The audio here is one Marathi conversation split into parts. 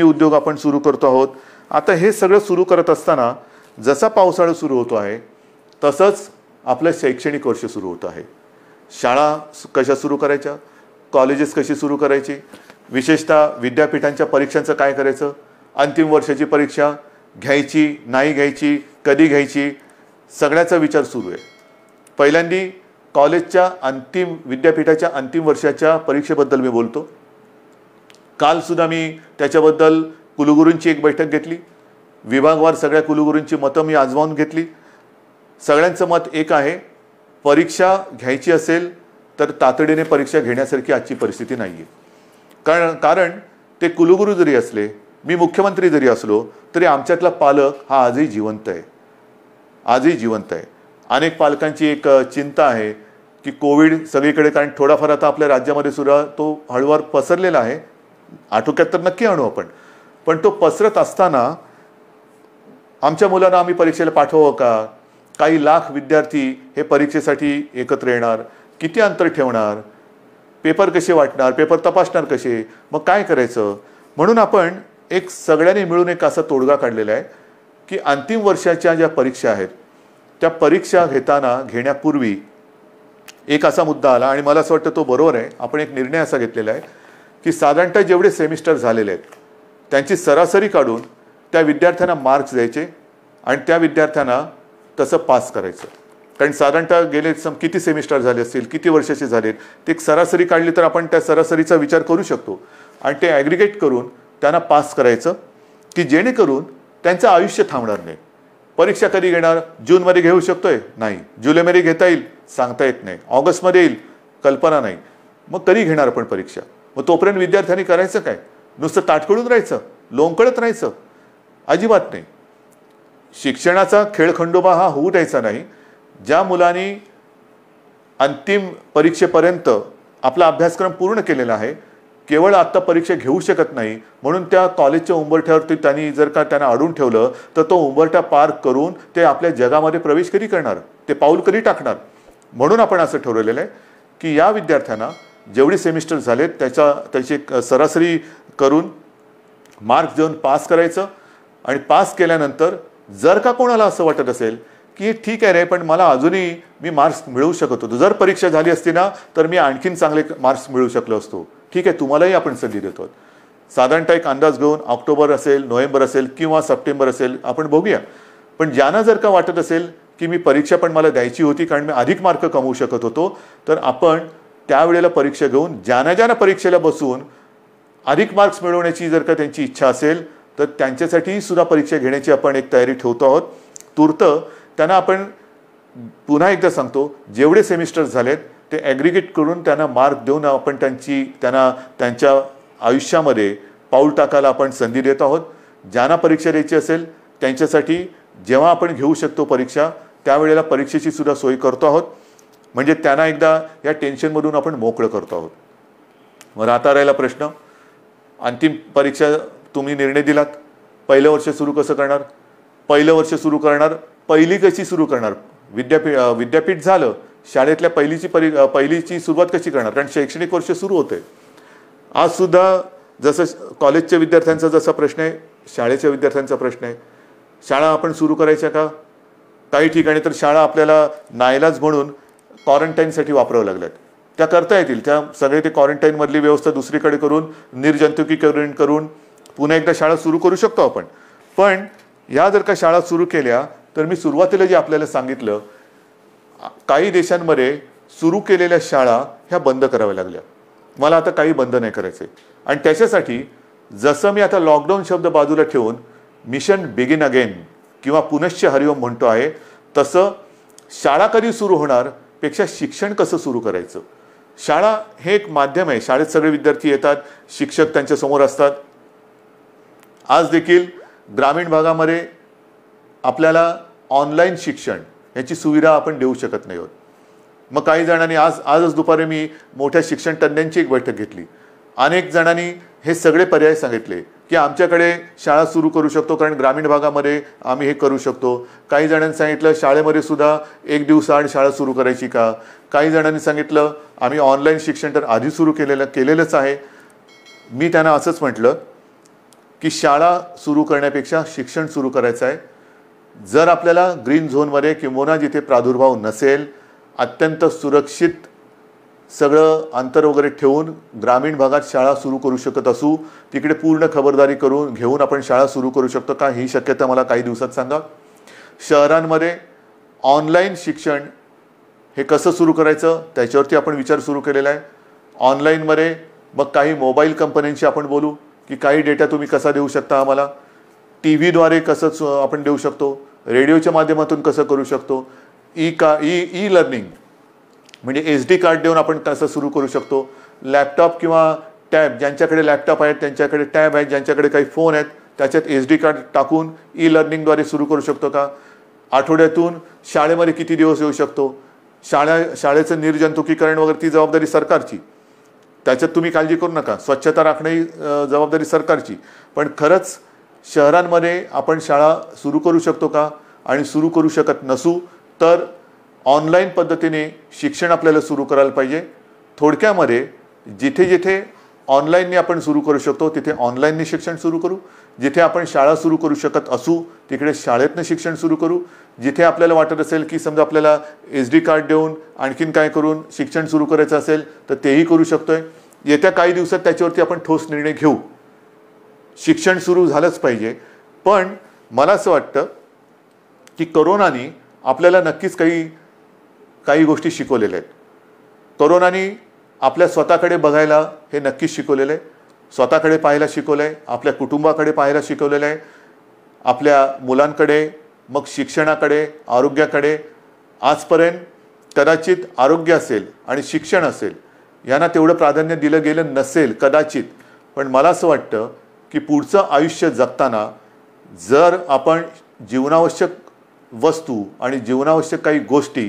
उद्योग आपण सुरू करतो आहोत। आता हे सगळं सुरू करत असताना जसा पावसाळा सुरू होतो आहे तसंच आपलं शैक्षणिक वर्ष सुरू होतं आहे। शाळा कशा सुरू करायच्या, कॉलेजेस कशी सुरू करायची, विशेषतः विद्यापीठांच्या परीक्षांचं काय करायचं, अंतिम वर्षाची परीक्षा घ्यायची नाही घ्यायची, कधी घ्यायची, सगळ्याचा विचार सुरू आहे। पहिल्यांदी कॉलेजच्या अंतिम विद्यापीठाच्या अंतिम वर्षाच्या परीक्षेबद्दल मी बोलतो। काल सुद्धा मी त्याच्याबद्दल कुलगुरूंची एक बैठक घेतली। विभागवार सगळ्या कुलगुरूंची मतं मी आजमावून घेतली। सगळ्यांचं मत एक आहे, परीक्षा घ्यायची असेल तर तातडीने परीक्षा घेण्यासारखी आजची परिस्थिती नाही आहे। कारण ते कुलगुरू जरी असले, मी मुख्यमंत्री जरी असलो तरी आमच्यातला पालक हा आजही जिवंत आहे, आजही जिवंत आहे। अनेक पालकांची एक चिंता आहे की कोविड सगळीकडे, कारण थोडाफार आता आपल्या राज्यामध्ये सुद्धा तो हळूवार पसरलेला आहे, आटोक्यात तर नक्की आणू आपण, पण तो पसरत असताना आमच्या मुलांना आम्ही परीक्षेला पाठवावं का, काही लाख विद्यार्थी हे परीक्षेसाठी एकत्र येणार, किती अंतर ठेवणार, पेपर कसे वाटणार, पेपर तपासणार कसे, मग काय करायचं। म्हणून आपण एक सगळ्यांनी मिळून एक असा तोडगा काढलेला आहे की अंतिम वर्षाच्या ज्या परीक्षा आहेत त्या परीक्षा घेण्यापूर्वी एक असा मुद्दा आला आणि मला असं वाटतं तो बरोबर आहे। आपण एक निर्णय असा घेतलेला आहे की साधारणतः जेवढे सेमिस्टर झालेले आहेत त्यांची सरासरी काढून त्या विद्यार्थ्यांना मार्क्स द्यायचे आणि त्या विद्यार्थ्यांना तसं पास करायचं। कारण साधारणतः गेले किती सेमिस्टर झाले असतील, किती वर्षाचे झालेत, ते एक सरासरी काढली तर आपण त्या सरासरीचा विचार करू शकतो आणि ते ॲग्रिगेट करून त्यांना पास करायचं की जेणेकरून त्यांचं आयुष्य थांबणार नाही। परीक्षा कधी घेणार, जूनमध्ये घेऊ शकतोय, नाही, जुलैमध्ये घेता येईल, सांगता येत नाही, ऑगस्टमध्ये येईल, कल्पना नाही, मग कधी घेणार आपण परीक्षा। मग तोपर्यंत विद्यार्थ्यांनी करायचं काय, नुसतं ताटकळून राहायचं, लोंबकळत राहायचं, अजिबात नाही। शिक्षणाचा खेळखंडोबा हा होऊ द्यायचा नाही। ज्या मुलांनी अंतिम परीक्षेपर्यंत आपला अभ्यासक्रम पूर्ण केलेला आहे, केवळ आत्ता परीक्षा घेऊ शकत नाही म्हणून त्या कॉलेजच्या उंबरठ्यावरती त्यांनी जर का त्यांना अडून ठेवलं तर तो उंबरठा पार करून ते आपल्या जगामध्ये प्रवेश कधी करणार, ते पाऊल कधी टाकणार। म्हणून आपण असं ठरवलेलं आहे की या विद्यार्थ्यांना जेवढे सेमिस्टर झालेत त्याची सरासरी करून मार्क्स देऊन पास करायचं आणि पास केल्यानंतर जर का कोणाला असं वाटत असेल की ठीक आहे रे, पण मला अजूनही मी मार्क्स मिळवू शकत होतो, जर परीक्षा झाली असती ना तर मी आणखीन चांगले मार्क्स मिळवू शकलो असतो, ठीक आहे, तुम्हालाही आपण संधी देतो। साधारणतः एक अंदाज घेऊन ऑक्टोबर असेल, नोव्हेंबर असेल किंवा सप्टेंबर असेल आपण बघूया। पण ज्यांना जर का वाटत असेल की मी परीक्षा पण मला द्यायची होती कारण मी अधिक मार्क कमवू शकत होतो, तर आपण त्यावेळेला परीक्षा घेऊन ज्यांना परीक्षेला बसून अधिक मार्क्स मिळवण्याची जर का त्यांची इच्छा असेल तर त्यांच्यासाठी सुद्धा परीक्षा घेण्याची आपण एक तयारी ठेवतो आहोत। तूर्त त्यांना आपण पुन्हा एकदा सांगतो, जेवढे सेमिस्टर झालेत ते ॲग्रिगेट करून त्यांना मार्क देऊन आपण त्यांना त्यांच्या आयुष्यामध्ये पाऊल टाकायला आपण संधी देत आहोत। ज्यांना परीक्षा द्यायची असेल त्यांच्यासाठी जेव्हा आपण घेऊ शकतो परीक्षा त्यावेळेला परीक्षेची सुद्धा सोय करतो आहोत, म्हणजे त्यांना एकदा या टेन्शनमधून आपण मोकळं करतो आहोत। मग आता राहिला प्रश्न, अंतिम परीक्षा तुम्ही निर्णय दिलात, पहिलं वर्ष सुरू कसं करणार, पहिलं वर्ष सुरू करणार, पहिली कशी सुरू करणार, विद्यापीठ झालं, शाळेतल्या पहिलीची सुरुवात कशी करणार, कारण शैक्षणिक वर्ष सुरू होते। आज सुद्धा जसं कॉलेजच्या विद्यार्थ्यांचा जसा प्रश्न आहे, शाळेच्या विद्यार्थ्यांचा प्रश्न आहे, शाळा आपण सुरू करायच्या का। काही ठिकाणी तर शाळा आपल्याला नाईलाज म्हणून क्वारंटाईनसाठी वापरावं लागल्यात, त्या करता येतील, त्या सगळे ते क्वारंटाईनमधली व्यवस्था दुसरीकडे करून निर्जंतुकीकरण करून पुन्हा एकदा शाळा सुरू करू शकतो आपण। पण ह्या जर का शाळा सुरू केल्या तर मी सुरुवातीला जे आपल्याला सांगितलं, काही देशांमध्ये सुरू केलेल्या शाळा ह्या बंद कराव्या लागल्या, मला आता काही बंद नाही करायचे। आणि त्याच्यासाठी जसं मी आता लॉकडाऊन शब्द बाजूला ठेवून मिशन बिगिन अगेन किंवा पुनश्च हरिओम म्हणतो आहे, तसं शाळा कधी सुरू होणार पेक्षा शिक्षण कसं सुरू करायचं। शाळा हे एक माध्यम आहे, शाळेत सगळे विद्यार्थी येतात, शिक्षक त्यांच्या समोर असतात। आज देखील ग्रामीण भागामध्ये आपल्याला ऑनलाईन शिक्षण याची सुविधा आपण देऊ शकत नाही आहोत। मग काही जणांनी आजच दुपारी मी मोठ्या शिक्षण तज्ञांची एक बैठक घेतली, अनेक जणांनी हे सगळे पर्याय सांगितले की आमच्याकडे शाळा सुरू करू शकतो कारण ग्रामीण भागामध्ये आम्ही हे करू शकतो। काही जणांनी सांगितलं शाळेमध्ये सुद्धा एक दिवसाआड शाळा सुरू करायची का, काही जणांनी सांगितलं आम्ही ऑनलाईन शिक्षण तर आधी सुरू केलेलंच आहे। मी त्यांना असंच म्हटलं की शाळा सुरू करण्यापेक्षा शिक्षण सुरू करायचं आहे. जर आपल्याला ग्रीन झोनमध्ये किंवा जिथे प्रादुर्भाव नसेल, अत्यंत सुरक्षित सगळं अंतर वगैरे ठेवून ग्रामीण भागात शाळा सुरू करू शकत असू, तिकडे पूर्ण खबरदारी घेऊन आपण शाळा सुरू करू शकतो का, ही शक्यता मला काही दिवसात सांगा. शहरांमध्ये ऑनलाईन शिक्षण हे कसं सुरू करायचं त्याच्यावरती आपण विचार सुरू केलेला आहे. ऑनलाईनमध्ये मग काही मोबाईल कंपन्यांशी आपण बोलू की काही डेटा तुम्ही कसा देऊ शकता आम्हाला, टी व्हीद्वारे कसं आपण देऊ शकतो, रेडिओच्या माध्यमातून कसं करू शकतो, ई लर्निंग म्हणजे SD कार्ड देऊन आपण कसं सुरू करू शकतो, लॅपटॉप किंवा टॅब, ज्यांच्याकडे लॅपटॉप आहेत त्यांच्याकडे टॅब आहेत, ज्यांच्याकडे काही फोन आहेत त्याच्यात SD कार्ड टाकून ई लर्निंगद्वारे सुरू करू शकतो का, आठवड्यातून शाळेमध्ये किती दिवस येऊ शकतो, शाळेचं निर्जंतुकीकरण वगैरे ती जबाबदारी सरकारची, त्याच्यात तुम्ही काळजी करू नका, स्वच्छता राखणे ही जबाबदारी सरकारची. पण खरंच शहरांमध्ये आपण शाळा सुरू करू शकतो का, आणि सुरू करू शकत नसू तर ऑनलाईन पद्धतीने शिक्षण आपल्याला सुरू करायला पाहिजे. थोडक्यामध्ये जिथे जिथे ऑनलाईनने आपण सुरू करू शकतो तिथे ऑनलाईनने शिक्षण सुरू करू, जिथे आपण शाळा सुरू करू शकत असू तिकडे शाळेतनं शिक्षण सुरू करू, जिथे आपल्याला वाटत असेल की समजा आपल्याला SD कार्ड देऊन आणखीन काय करून शिक्षण सुरू करायचं असेल तर तेही करू शकतोय. येत्या काही दिवसात त्याच्यावरती आपण ठोस निर्णय घेऊ. शिक्षण सुरू झालंच पाहिजे. पण मला असं वाटतं की कोरोनाने आपल्याला नक्कीच काही गोष्टी शिकवलेल्या आहेत. कोरोनाने आपल्या स्वतःकडे बघायला हे नक्कीच शिकवलेलं आहे, स्वतःकडे पाहायला शिकवलं आहे, आपल्या कुटुंबाकडे पाहायला शिकवलेलं आहे, आपल्या मुलांकडे, मग शिक्षणाकडे, आरोग्याकडे. आजपर्यंत कदाचित आरोग्य असेल आणि शिक्षण असेल यांना तेवढं प्राधान्य दिलं गेलं नसेल कदाचित. पण मला असं वाटतं की पुढचं आयुष्य जगताना जर आपण जीवनावश्यक वस्तू आणि जीवनावश्यक काही गोष्टी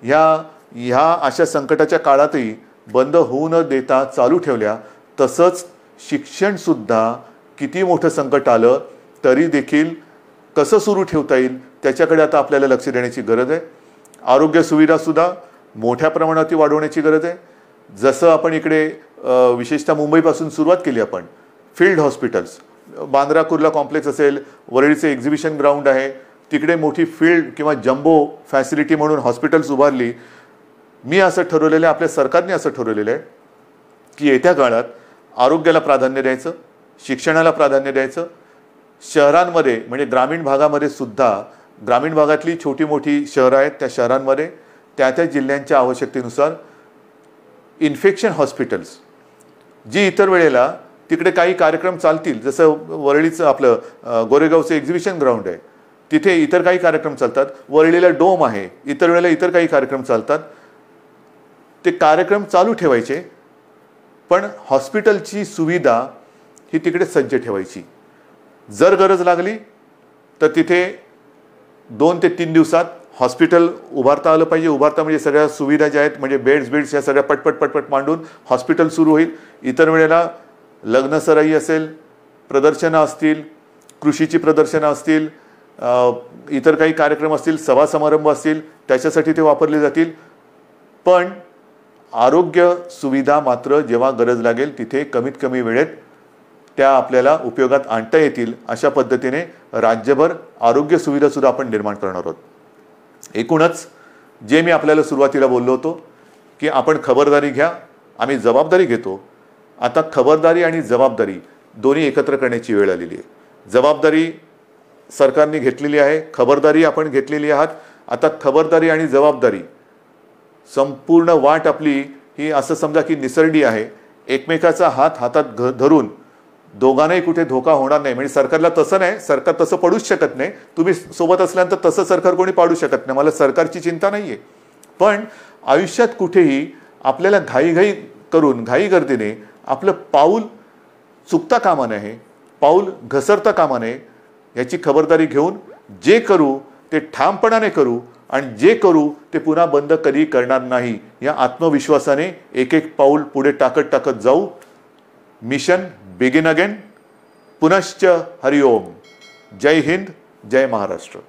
ह्या अशा संकटाच्या काळातही बंद होऊ न देता चालू ठेवल्या, तसंच शिक्षणसुद्धा किती मोठं संकट आलं तरी देखील कसं सुरू ठेवता येईल त्याच्याकडे आता आपल्याला लक्ष देण्याची गरज आहे. आरोग्य सुविधासुद्धा मोठ्या प्रमाणात वाढवण्याची गरज आहे. जसं आपण इकडे विशेषतः मुंबईपासून सुरुवात केली आपण, field hospitals, Bandra Kurla complex असेल, वरळीचे एक्झिबिशन ग्राउंड आहे, तिकडे मोठी फील्ड किंवा जम्बो फॅसिलिटी म्हणून हॉस्पिटल्स उभारली. मी असं ठरवलेलं आहे, आपल्या सरकारने असं ठरवलेलं आहे की येत्या काळात आरोग्याला प्राधान्य द्यायचं, शिक्षणाला प्राधान्य द्यायचं. शहरांमध्ये म्हणजे ग्रामीण भागामध्ये सुद्धा, ग्रामीण भागातली छोटी मोठी शहरं आहेत त्या शहरांमध्ये त्या जिल्ह्यांच्या आवश्यकतेनुसार इन्फेक्शन हॉस्पिटल्स, जी इतर वेळेला तिकडे काही कार्यक्रम चालतील, जसं वरळीचं आपलं गोरेगावचं एक्झिबिशन ग्राउंड आहे तिथे इतर काही कार्यक्रम चालतात, वरळीला डोम आहे, इतर वेळेला इतर काही कार्यक्रम चालतात, ते कार्यक्रम चालू ठेवायचे. पण हॉस्पिटलची सुविधा ही तिकडे सज्ज ठेवायची. जर गरज लागली तर तिथे 2 ते 3 दिवसात हॉस्पिटल उभारता आलं पाहिजे. उभारता म्हणजे सगळ्या सुविधा ज्या आहेत म्हणजे बेड्स या सगळ्या पटपट मांडून हॉस्पिटल सुरू होईल. इतर वेळेला लग्नसराई असेल, प्रदर्शनं असतील, कृषीची प्रदर्शनं असतील, इतर काही कार्यक्रम असतील, सभा समारंभ असतील, त्याच्यासाठी ते वापरले जातील. पण आरोग्य सुविधा मात्र जेव्हा गरज लागेल तिथे कमीत कमी वेळेत त्या आपल्याला उपयोगात आणता येतील अशा पद्धतीने राज्यभर आरोग्य सुविधासुद्धा आपण निर्माण करणार आहोत. एकूणच जे मी आपल्याला सुरुवातीला बोललो होतो की आपण खबरदारी घ्या, आम्ही जबाबदारी घेतो. आता खबरदारी आणि जबाबदारी दोन्ही एकत्र करण्याची वेळ आलेली आहे. जबाबदारी सरकारने घेतलेली आहे, खबरदारी आपण घेतलेली आहात. आता खबरदारी आणि जबाबदारी संपूर्ण वाट आपली ही असं समजा की निसरडी आहे. एकमेकाचा हात हातात धरून दोघांनाही कुठे धोका होणार नाही. म्हणजे सरकारला तसं नाही, सरकार तसं पडूच शकत नाही. तुम्ही सोबत असल्यानंतर तसं सरकार कोणी पाडू शकत नाही, मला सरकारची चिंता नाही आहे. पण आयुष्यात कुठेही आपल्याला घाई गर्दीने आपलं पाऊल चुकता कामा नये, पाऊल घसरता कामा नये. याची खबरदारी घेऊन जे करू ते ठामपणाने करू आणि जे करू ते पुन्हा बंद कधी करणार नाही या आत्मविश्वासाने एक एक पाऊल पुढे टाकत जाऊ. Mission begin again. पुनश्च हरिओम. जय हिंद, जय महाराष्ट्र.